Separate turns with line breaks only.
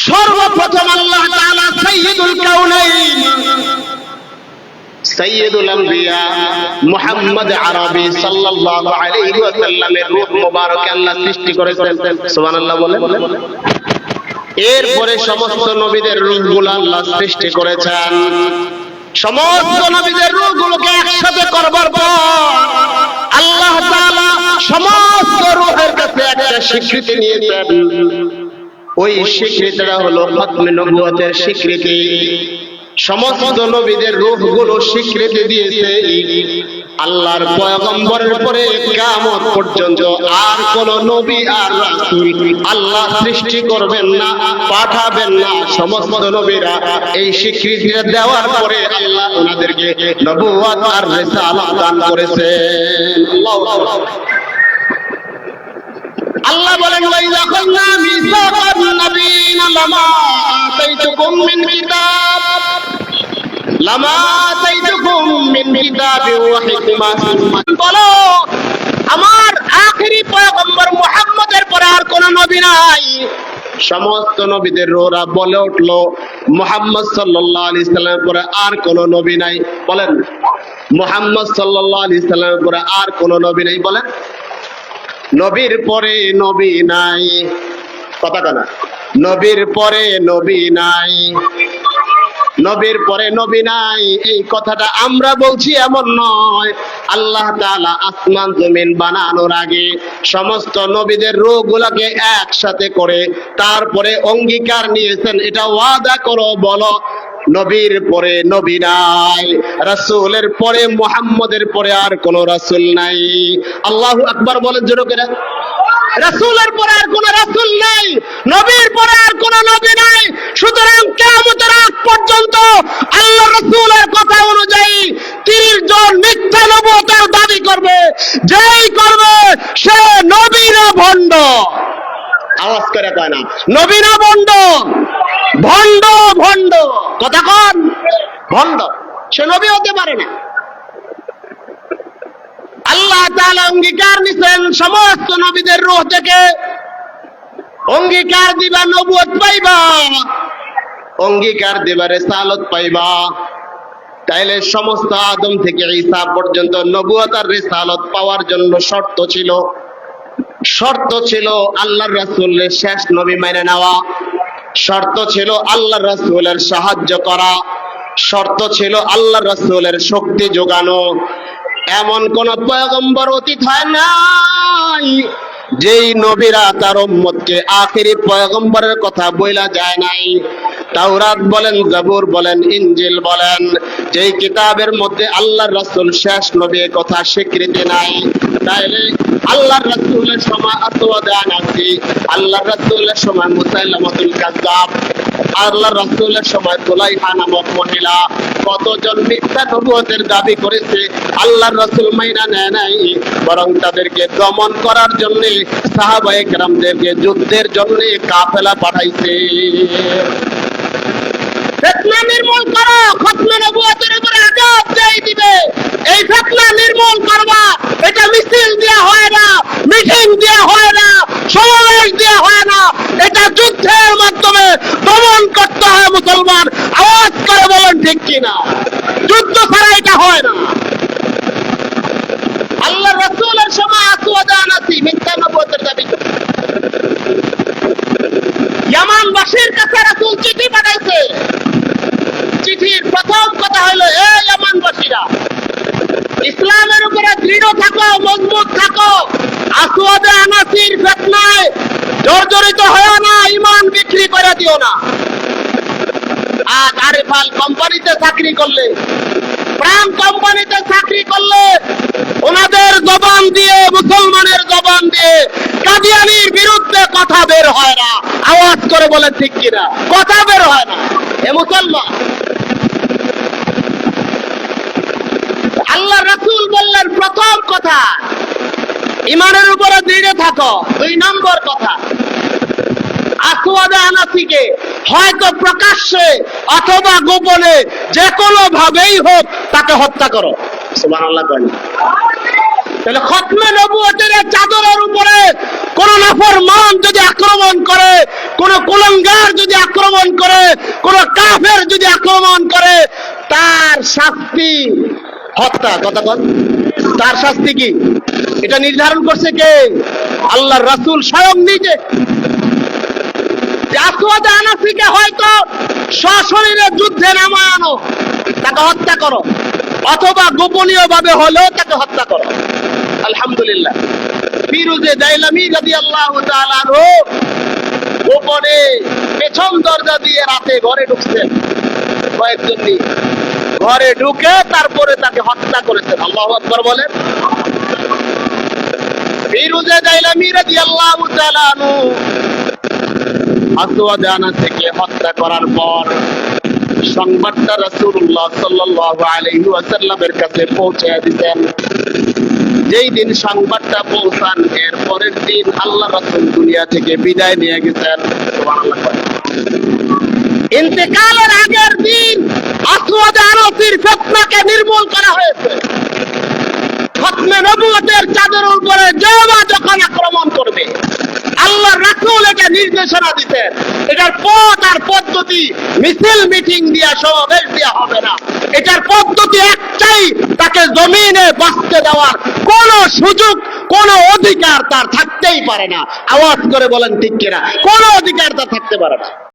সর্বপ্রথম আল্লাহ তাআলা সাইয়্যিদুল কাউনাইন সাইয়্যিদুল আম্বিয়া মুহাম্মদ আরবি সাল্লাল্লাহু আলাইহি ওয়াসাল্লামের রূহ মুবারক আল্লাহ সৃষ্টি করেছেন। সুবহানাল্লাহ বলেন। এরপরে সমস্ত নবীদের রূহগুলো আল্লাহ সৃষ্টি করেছেন। সমস্ত নবীদের রূহগুলোকে একসাথে করবার পর আল্লাহ তাআলা সমস্ত রূহের কাছে একটা স্বীকৃতি নিয়েছেন। ওই স্বীকৃতিটা হলো খতমে নবুয়তের স্বীকৃতি। সমস্ত নবীদের রূহগুলো স্বীকৃতি দিয়েছে আল্লাহর পয়গম্বরের পরে কিয়ামত পর্যন্ত আর কোন নবী আর রাসূল আল্লাহ সৃষ্টি করবেন না, পাঠাবেন না। সমস্ত নবীরা এই স্বীকৃতিটা দেওয়ার পরে আল্লাহ ওনাদেরকে নবুয়ত আর রিসালাত দান করেছেন। আল্লাহু আকবার। আল্লাহ বলেন, ওয়াইযা আখাযনা মিসাকান নাবিয়িনা লামা আতাইতুকুম মিন কিতাব ওয়া হিকমাতিন। বলো, আমার আখেরি পয়গম্বর মুহাম্মদের পরে আর কোন নবী নাই। সমস্ত নবীদের রূহরা বলে উঠলো, মুহাম্মদ সাল্লাল্লাহু আলাইহি সাল্লামের পরে আর কোন নবী নাই। বলেন, মুহাম্মদ সাল্লাল্লাহু আলাইহি সাল্লামের পরে আর কোন নবী নাই। বলেন, নবীর পরে নবী নাই। কথা কানা, নবীর পরে নবী নাই, নবীর পরে নবী নাই। এই কথাটা আমরা বলছি এমন নয়। আল্লাহ তাআলা আসমান জমিন বানানোর আগে সমস্ত নবীদের রূহগুলোকে একসাথে করে তারপরে অঙ্গীকার নিয়েছেন, এটা ওয়াদা করো, বলো নবীর পরে নবী নাই, রাসূলের পরে মুহাম্মদের পরে আর কোন রাসূল নাই। আল্লাহু আকবার বলেন জোরে করে। রাসূলের পরে আর কোন রাসূল নাই, নবীর পরে আর কোন নবী নাই। সুতরাং কিয়ামতের আগ পর্যন্ত আল্লাহ রাসূলের কথা অনুযায়ী 30 জন মিথ্যা নবুয়তের দাবি করবে। যেই করবে সে নবী না ভণ্ড। আওয়াজ করে কয় না, নবী না ভণ্ড, ভণ্ড ভণ্ড। কথা কন, ভণ্ড। সে নবী হতে পারে না। আল্লাহ তাআলা অঙ্গীকার নিছেন সমস্ত নবীদের রূহ থেকে। অঙ্গীকার দিবা নবুয়ত পাইবা, অঙ্গীকার দিবা রিসালাত পাইবা। তাইলে সমস্ত আদম থেকে ঈসা পর্যন্ত নবুয়ত আর রিসালাত পাওয়ার জন্য শর্ত ছিল। শর্ত ছিল আল্লাহর রাসূলের শেষ নবী মেনে নেওয়া, শর্ত ছিল আল্লাহর রাসূলের সাহায্য করা, শর্ত ছিল আল্লাহর রাসূলের শক্তি যোগানো। এমন কোন পয়গম্বর অতীত হয় নাই যেই নবীরা তার উম্মতকে আখেরি পয়গম্বরের কথা বইলা যায় নাই। তাওরাত বলেন, জাবুর বলেন, ইনজিল বলেন, যেই কিতাবের মধ্যে আল্লাহর রাসূল শেষ নবীর কথা স্বীকৃতি নাই। তাইলে আল্লাহর রাসূলের সময় আসওয়াদ আনাসি, আল্লাহর রাসূলের সময় মুসাইলামাতুল কাযযাব, আল্লাহর রাসূলের সময় তুলাইহা নামক মহিলা কতজন মিথ্যা নবুয়তের দাবি করেছে। আল্লাহর রাসূল মাইনা নেয় নাই, বরং তাদেরকে দমন করার জন্য সাহাবায়ে কেরামদেরকে যুদ্ধের জন্য কাফেলা পাঠাইছে। ফিতনা নির্মূল করো, খতমে নবুয়তের উপরে আযাব দেই দিবে। এই ফিতনা নির্মূল করবা, এটা মিছিল দেয়া হয় না, মিটিং দেয়া হয় না, সমাবেশ দেয়া হয় না, এটা যুদ্ধের মাধ্যমে দমন করতে হয় মুসলমান। আওয়াজ করে বলেন ঠিক কিনা? যুদ্ধ ছাড়া এটা হয় না। আল্লাহ রাসূলের সময় আসওয়াদ আনাসি মিথ্যা নবুয়তের দাবি করে ইয়ামানবাসীর কাছে রাসূল চিঠি পাঠাইছে। চিঠির প্রথম কথা হলো, এই ইয়ামানবাসীরা, ইসলামের উপরে দৃঢ় থাকো, মজবুত থাকো, আসওয়াদ আনাসির ফিতনায় জর্জরিত হয় না, ঈমান বিক্রি করে দিও না। আজ আরিফাল কোম্পানিতে চাকরি করলে, প্রাণ কোম্পানিতে চাকরি করলে, ওনাদের জবান দিয়ে, মুসলমানের জবান দিয়ে কাদিয়ানীর বিরুদ্ধে কথা বের হয় না। আওয়াজ করে বলে ঠিক কিনা? কথা বের হয় না। এ মুসলমান, আল্লাহ রাসূল বললেন প্রথম কথা ঈমানের উপরে দৃঢ় থাকো। 2 নম্বর কথা, আসওয়াদ আনাসিকে হয়তো প্রকাশ্যে অথবা গোপনে যে কোনো ভাবেই হোক তাকে হত্যা করো। সুবহানাল্লাহ। তাহলে খতমে নবুয়তের চাদরের উপরে কোন নাফরমান যদি আক্রমণ করে কোন কুলাঙ্গার যদি আক্রমণ করে, কোন কাফের যদি আক্রমণ করে, তার শাস্তি হত্যা। কথা বল, তার শাস্তি কি? এটা নির্ধারণ করছে কে? আল্লাহর রাসূল স্বয়ং নিজে। আসওয়াদ আনাসিকে হয়তো সশরীরে যুদ্ধে নামায় আনো, তাকে হত্যা করো, অথবা গোপনীয় ভাবে হলেও তাকে হত্যা করো। আলহামদুলিল্লাহ, ফিরোজে দাইলামি রাদিয়াল্লাহু তাআলা আনহু গোপনে পেছন দরজা দিয়ে রাতে ঘরে ঢুকছেন, কয়েকজন নিয়ে ঘরে ঢুকে তারপরে তাকে হত্যা করেছেন। আল্লাহু আকবার বলেন। ফিরোজে দাইলামি রাদিয়াল্লাহু তাআলা আনহু আসওয়াদ আনাসিকে হত্যা করার পর সংবাদটা রাসূলুল্লাহ সাল্লাল্লাহু আলাইহি ওয়াসাল্লামের কাছে পৌঁছে দিতেন। যেই দিন সংবাদটা পৌঁছান, এর পরের দিন আল্লাহ রাসূল দুনিয়া থেকে বিদায় নিয়ে গেছেন। সুবহানাল্লাহ। ইন্তেকালের আগের দিন আসওয়াদ আনাসির ফিতনাকে নির্মূল করা হয়েছে। খতমে নবুয়তের চাদরের উপরে যেবা যখন আক্রমণ করবে, আল্লাহর রাসূল এটা নির্দেশনা দিতেন। এটার পথ আর পদ্ধতি মিছিল মিটিং দিয়া সমাবেশ দিয়া হবে না। এটার পদ্ধতি একটাই, তাকে জমিনে বাঁচতে দেওয়ার কোন সুযোগ, কোন অধিকার তার থাকতেই পারে না। আওয়াজ করে বলেন ঠিক কিনা? কোন অধিকার তার থাকতে পারে না।